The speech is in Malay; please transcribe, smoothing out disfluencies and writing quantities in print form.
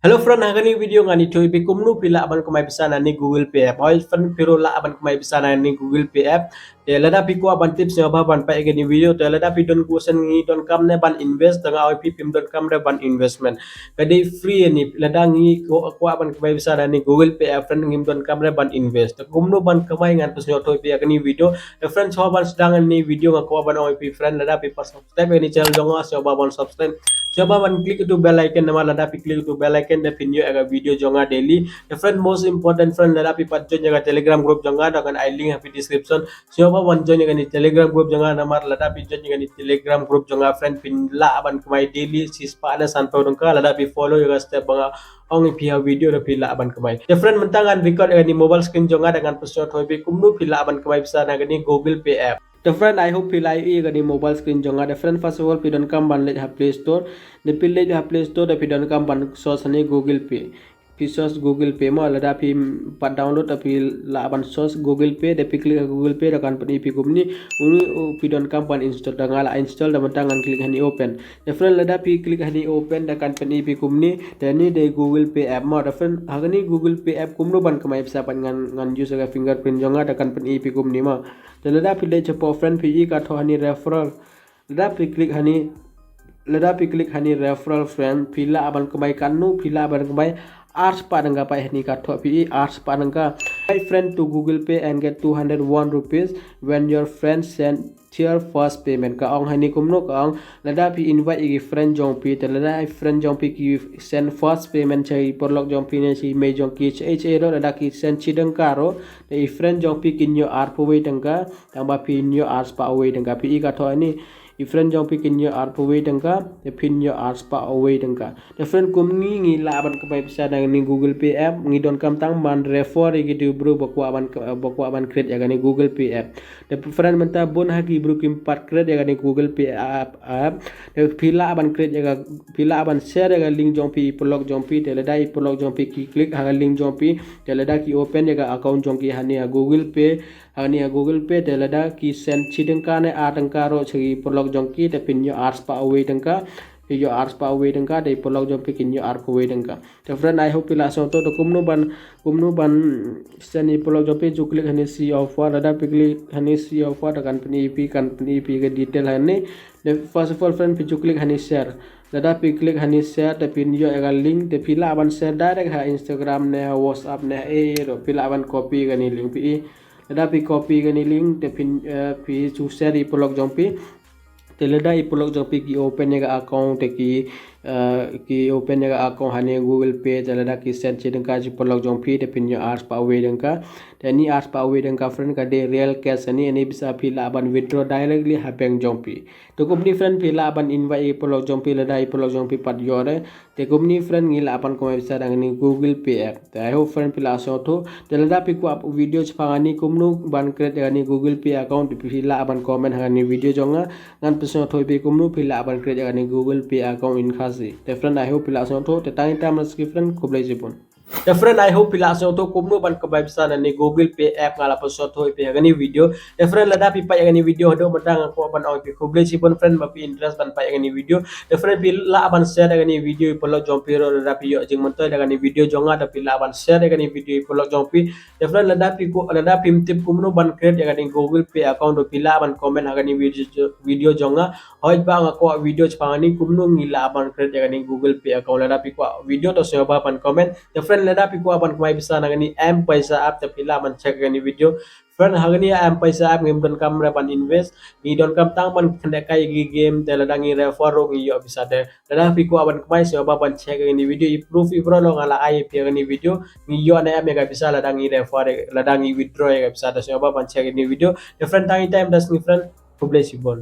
Hello friend, hari ini video ngani toy bi kumnu pila aban kumai bisa nani Google Pay app. Hoy friend piro la aban kumai bisa nani Google Pay app. Te lada pi ko aban tips nyoba ban pa egeni video te lada pi don kusen ngi don kam ne ban invest tanga hoy pi pim don kam ne ban investment. Kadi free ni lada ngi ko aban kumai bisa nani Google Pay app friend ngim don kam ne ban invest. Kumnu ban kumai ngan pus nyoto pi egeni video. The friend so ban sedang ni video ngako aban hoy pi friend lada pi pas subscribe egeni channel jonga nyoba ban subscribe. Coba man klik itu bell icon nama lada pi klik itu bell icon de pinyo aga video jonga daily. The friend most important friend lada pi pat join jaga telegram group jonga dengan I link happy description. Coba man join jaga ni telegram group jonga nama lada pi join jaga ni telegram group jonga friend pin la aban kemai daily sispa ada sampai dongka lada pi follow jaga step banga ong pihak video da pila aban kemai. The friend mentangan record jaga ni mobile screen jonga dengan pesawat hobi kumnu pila aban kemai bisa naga ni Google Pay app. The friend I hope pilai I gani mobile screen jonga. The friend first of all pidon kam ban let ha Play Store. The pilai ha Play Store the pidon kam ban source ni Google Pay. Source Google Pay mo lada pi pat download tapi la ban source Google Pay the pi klik Google Pay da kan pani pi kumni unu pidon kam ban install da ngala install da mentangan klik hani open. The friend lada pi klik hani open da kan pani pi kumni dan ni de Google Pay app mo. The friend hagani Google Pay app kumno ban kamai bisa pan ngan use ga fingerprint jonga da kan pani pi kumni mo. Lada pilih cepo friend pi ka tho hani referral lada pi klik hani referral friend pila aban kemai kanu pila aban kemai arts padangga pa hani ka tho pi arts padangga my friend to Google Pay and get 201 rupees when your friend send their first payment ka ong hani kumno ka ong lada pi invite igi friend jong pi te lada friend jong pi ki send first payment chai porlok jong pi ne si me jong ki che ro lada ki send chidang karo te friend jong pi kinyo ar po we dangka tamba pi nyo ars pa we dangka pi ka tho ani friend jong pi kinyo ar po we dangka te pin nyo ars pa we dangka the friend kumni ngi la aban ka bisa dang ni Google Pay app ngi don kam tang man refer igi du bro bokwa aban create ya ni Google Pay app the friend menta bon hagi bro kim part create ya ni Google Pay app the pila aban create ya pila aban share ya link jong pi porlok jong pi te lada porlok jong pi ki click ha link jong pi te lada ki open ya account jong ki hani Google Pay hani Google Pay te lada ki send chideng ka ne a tangka ro chhi porlok jong ki te pin yo ars pa away tangka yo ars pa away tangka de porlok jong pi kin yo ar ko away tangka the friend I hope pila so to kumno ban send porlok jong pi ju click hani see offer lada pi click hani see offer da company pi ke detail hani the first of all friend pi ju click hani share lada pi click hani share te pin yo ega link te pila aban share direct ha Instagram ne WhatsApp ne ro pila aban copy gani link pi lada pi copy gani link te pin pi chu share i porlok jong pi te lada i porlok jong pi ki open ega account te ki open ega account hani Google Pay te lada ki send chideng ka ji porlok jong pi te pin yo ars pa we deng ka te ni ars pa we deng ka friend ka de real cash ani bisa pila aban withdraw directly ha bank jong pi to company friend pila aban invite i porlok jong pi lada i porlok jong pi pat yore te company friend ngila aban ko bisa dang ni Google Pay app te I hope friend pila so to te lada pi ko video chpangani kumnu ban create ni Google Pay account pila aban comment hani video jonga ngan pesno thoi pi kumnu pila aban create ni Google Pay account in khasi te friend I hope pila so to te tang tam friend kublai jipun the friend I hope pila so to kumnu ban ka bisa ni Google Pay app ngala pesno thoi pi gani video the friend lada pi pa gani video do madang ko ban oi pi kublai jipun friend ma pi interest ban pa gani video the friend pila aban share gani video polo jompi ro lada pi yo jing montoy gani video jonga da pila aban share gani video polo jompi the friend lada pi tip kumnu ban create gani Google Pay account do pila aban comment gani video jonga hoi ba ngako video chpangani kumnu ngila aban create gani Google Pay account lada pi ko video to soba ban comment the friend lada pi ko aban kumai bisa nagani M paisa app te pila aban check gani video friend hagani M paisa app ngim don kam ban invest ni don kam tang ban khande kai gi game te lada ngi refer ro ngi yo bisa te lada pi ko aban kumai soba ban check gani video improve ibro lo ngala ai pi gani video ngi yo na M ga bisa lada ngi refer lada ngi withdraw ga bisa te soba ban check gani video the friend tangi time das ngi friend ko bless you all